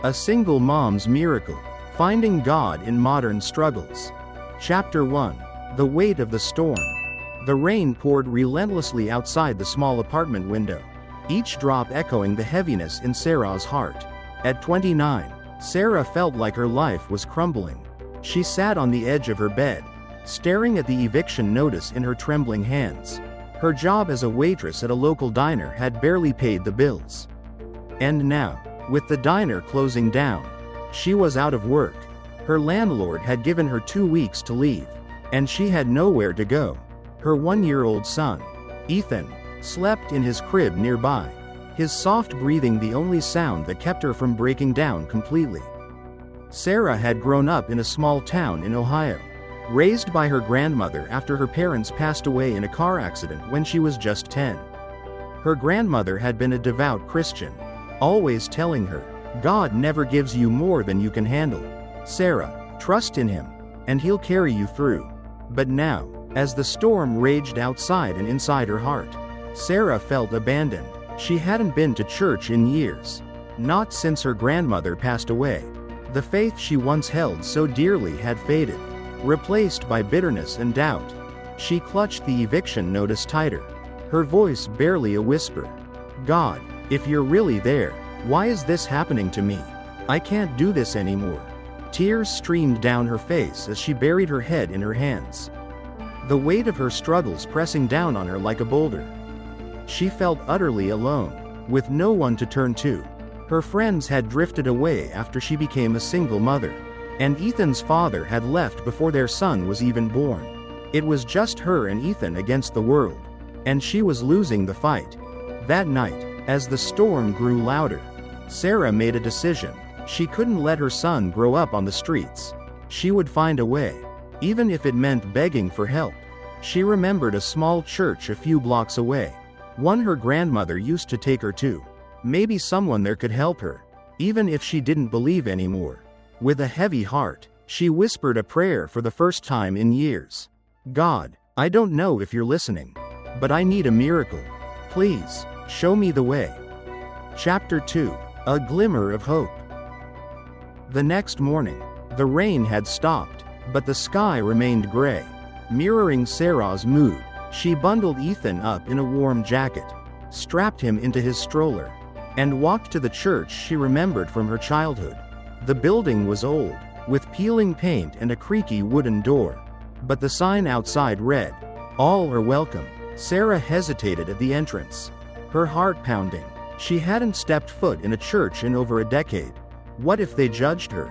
A Single Mom's Miracle. Finding God in Modern Struggles. Chapter 1. The Weight of the Storm. The rain poured relentlessly outside the small apartment window, each drop echoing the heaviness in Sarah's heart. At 29, Sarah felt like her life was crumbling. She sat on the edge of her bed, staring at the eviction notice in her trembling hands. Her job as a waitress at a local diner had barely paid the bills. And now, with the diner closing down, she was out of work. Her landlord had given her 2 weeks to leave, and she had nowhere to go. Her 1-year-old son, Ethan, slept in his crib nearby, his soft breathing the only sound that kept her from breaking down completely. Sarah had grown up in a small town in Ohio, raised by her grandmother after her parents passed away in a car accident when she was just 10. Her grandmother had been a devout Christian, always telling her, "God never gives you more than you can handle. Sarah, trust in Him, and He'll carry you through." But now, as the storm raged outside and inside her heart, Sarah felt abandoned. She hadn't been to church in years, not since her grandmother passed away. The faith she once held so dearly had faded, replaced by bitterness and doubt. She clutched the eviction notice tighter, her voice barely a whisper. "God, if you're really there, why is this happening to me? I can't do this anymore." Tears streamed down her face as she buried her head in her hands, the weight of her struggles pressing down on her like a boulder. She felt utterly alone, with no one to turn to. Her friends had drifted away after she became a single mother, and Ethan's father had left before their son was even born. It was just her and Ethan against the world, and she was losing the fight. That night, as the storm grew louder, Sarah made a decision. She couldn't let her son grow up on the streets. She would find a way, even if it meant begging for help. She remembered a small church a few blocks away, one her grandmother used to take her to. Maybe someone there could help her, even if she didn't believe anymore. With a heavy heart, she whispered a prayer for the first time in years. "God, I don't know if you're listening, but I need a miracle. Please, show me the way." Chapter 2. A Glimmer of Hope. The next morning, the rain had stopped, but the sky remained gray. Mirroring Sarah's mood, she bundled Ethan up in a warm jacket, strapped him into his stroller, and walked to the church she remembered from her childhood. The building was old, with peeling paint and a creaky wooden door, but the sign outside read, "All are welcome." Sarah hesitated at the entrance, her heart pounding. She hadn't stepped foot in a church in over a decade. What if they judged her?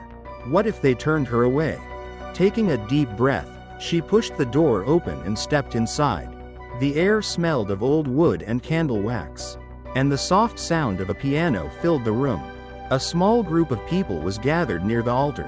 What if they turned her away? Taking a deep breath, she pushed the door open and stepped inside. The air smelled of old wood and candle wax, and the soft sound of a piano filled the room. A small group of people was gathered near the altar,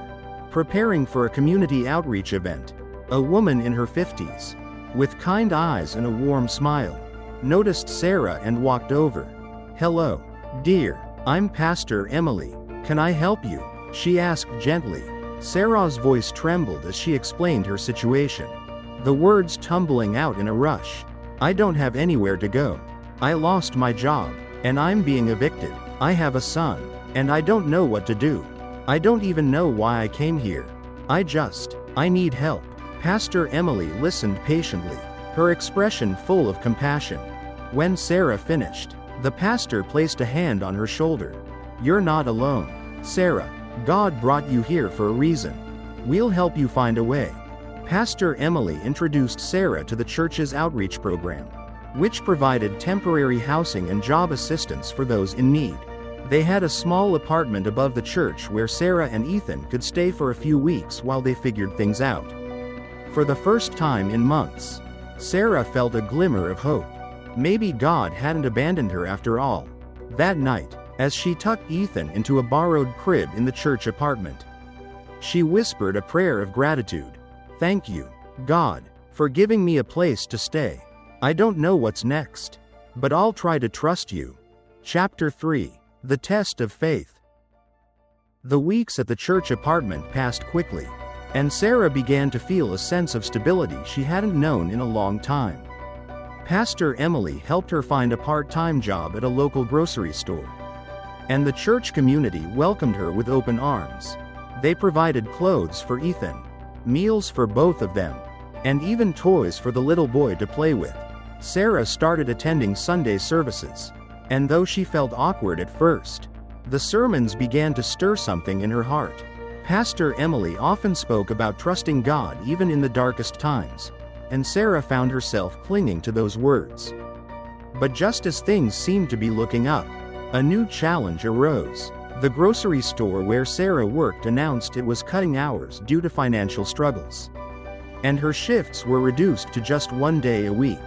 preparing for a community outreach event. A woman in her 50s, with kind eyes and a warm smile, noticed Sarah and walked over. "Hello, dear, I'm Pastor Emily. Can I help you?" she asked gently. Sarah's voice trembled as she explained her situation, the words tumbling out in a rush. "I don't have anywhere to go. I lost my job, and I'm being evicted. I have a son, and I don't know what to do. I don't even know why I came here. I need help." Pastor Emily listened patiently, her expression full of compassion. When Sarah finished, the pastor placed a hand on her shoulder. "You're not alone, Sarah. God brought you here for a reason. We'll help you find a way." Pastor Emily introduced Sarah to the church's outreach program, which provided temporary housing and job assistance for those in need. They had a small apartment above the church where Sarah and Ethan could stay for a few weeks while they figured things out. For the first time in months, Sarah felt a glimmer of hope. Maybe God hadn't abandoned her after all. That night, as she tucked Ethan into a borrowed crib in the church apartment, she whispered a prayer of gratitude. "Thank you, God, for giving me a place to stay. I don't know what's next, but I'll try to trust you." Chapter 3. The Test of Faith. The weeks at the church apartment passed quickly, and Sarah began to feel a sense of stability she hadn't known in a long time. Pastor Emily helped her find a part-time job at a local grocery store, and the church community welcomed her with open arms. They provided clothes for Ethan, meals for both of them, and even toys for the little boy to play with. Sarah started attending Sunday services, and though she felt awkward at first, the sermons began to stir something in her heart. Pastor Emily often spoke about trusting God even in the darkest times, and Sarah found herself clinging to those words. But just as things seemed to be looking up, a new challenge arose. The grocery store where Sarah worked announced it was cutting hours due to financial struggles, and her shifts were reduced to just 1 day a week.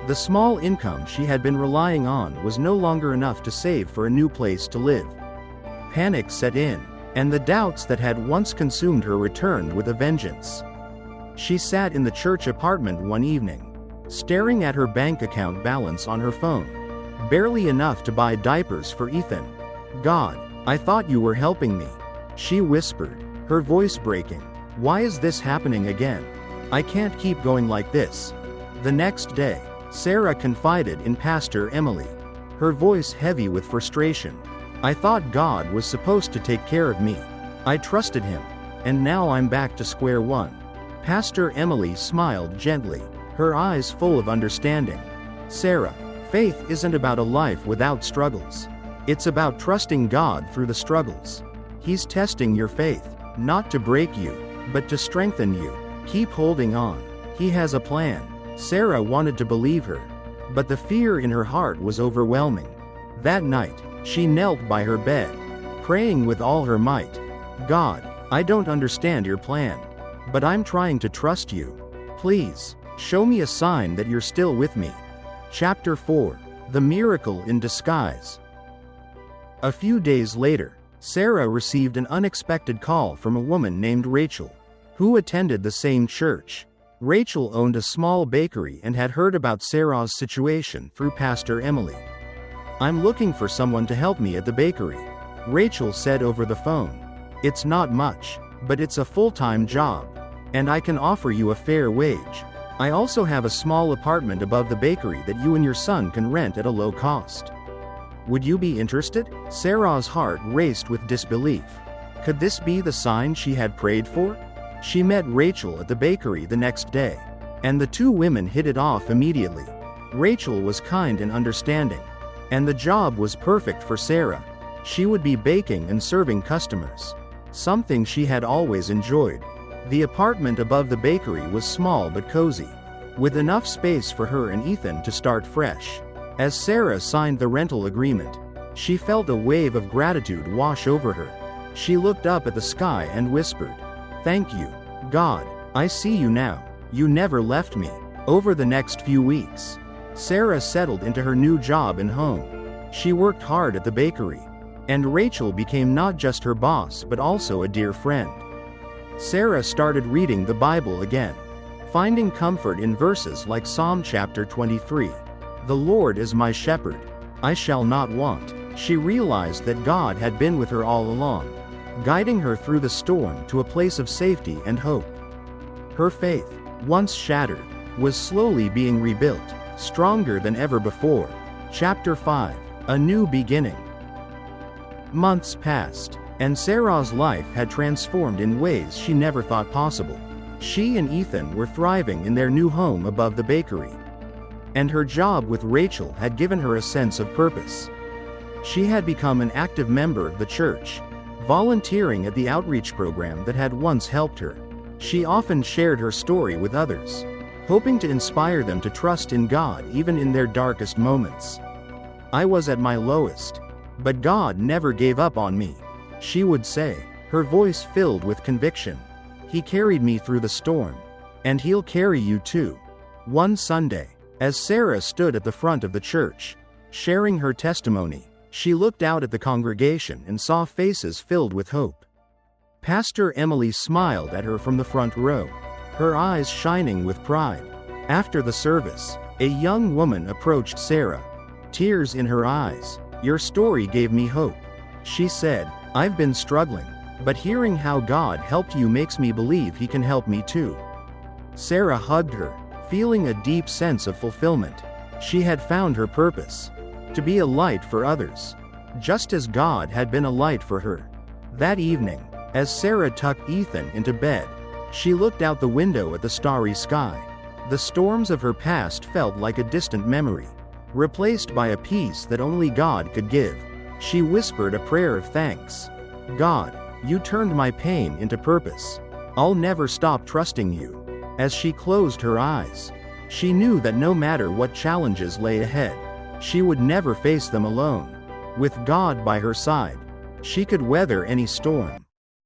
The small income she had been relying on was no longer enough to save for a new place to live. Panic set in, and the doubts that had once consumed her returned with a vengeance. She sat in the church apartment one evening, staring at her bank account balance on her phone, barely enough to buy diapers for Ethan. "God, I thought you were helping me," she whispered, her voice breaking. "Why is this happening again? I can't keep going like this." The next day, Sarah confided in Pastor Emily, her voice heavy with frustration. "I thought God was supposed to take care of me. I trusted him, and now I'm back to square one." Pastor Emily smiled gently, her eyes full of understanding. "Sarah, faith isn't about a life without struggles. It's about trusting God through the struggles. He's testing your faith, not to break you, but to strengthen you. Keep holding on. He has a plan." Sarah wanted to believe her, but the fear in her heart was overwhelming. That night, she knelt by her bed, praying with all her might. "God, I don't understand your plan, but I'm trying to trust you. Please, show me a sign that you're still with me." Chapter 4. The Miracle in Disguise. A few days later, Sarah received an unexpected call from a woman named Rachel, who attended the same church. Rachel owned a small bakery and had heard about Sarah's situation through Pastor Emily. "I'm looking for someone to help me at the bakery," Rachel said over the phone. "It's not much, but it's a full-time job, and I can offer you a fair wage. I also have a small apartment above the bakery that you and your son can rent at a low cost. Would you be interested?" Sarah's heart raced with disbelief. Could this be the sign she had prayed for? She met Rachel at the bakery the next day, and the two women hit it off immediately. Rachel was kind and understanding, and the job was perfect for Sarah. She would be baking and serving customers, something she had always enjoyed. The apartment above the bakery was small but cozy, with enough space for her and Ethan to start fresh. As Sarah signed the rental agreement, she felt a wave of gratitude wash over her. She looked up at the sky and whispered, "Thank you, God, I see you now. You never left me." Over the next few weeks, Sarah settled into her new job and home. She worked hard at the bakery, and Rachel became not just her boss but also a dear friend. Sarah started reading the Bible again, finding comfort in verses like Psalm chapter 23. "The Lord is my shepherd, I shall not want." She realized that God had been with her all along, guiding her through the storm to a place of safety and hope. Her faith, once shattered, was slowly being rebuilt, stronger than ever before. Chapter 5. A New Beginning. Months passed, and Sarah's life had transformed in ways she never thought possible. She and Ethan were thriving in their new home above the bakery, and her job with Rachel had given her a sense of purpose. She had become an active member of the church, volunteering at the outreach program that had once helped her. She often shared her story with others, hoping to inspire them to trust in God even in their darkest moments. "I was at my lowest, but God never gave up on me," she would say, her voice filled with conviction. "He carried me through the storm, and He'll carry you too." One Sunday, as Sarah stood at the front of the church, sharing her testimony, she looked out at the congregation and saw faces filled with hope. Pastor Emily smiled at her from the front row, her eyes shining with pride. After the service, a young woman approached Sarah, tears in her eyes. "Your story gave me hope," she said. "I've been struggling, but hearing how God helped you makes me believe He can help me too." Sarah hugged her, feeling a deep sense of fulfillment. She had found her purpose, to be a light for others. just as God had been a light for her. That evening, as Sarah tucked Ethan into bed, she looked out the window at the starry sky. The storms of her past felt like a distant memory, replaced by a peace that only God could give. She whispered a prayer of thanks. God, you turned my pain into purpose. I'll never stop trusting you. As she closed her eyes, she knew that no matter what challenges lay ahead, she would never face them alone. With God by her side, she could weather any storm.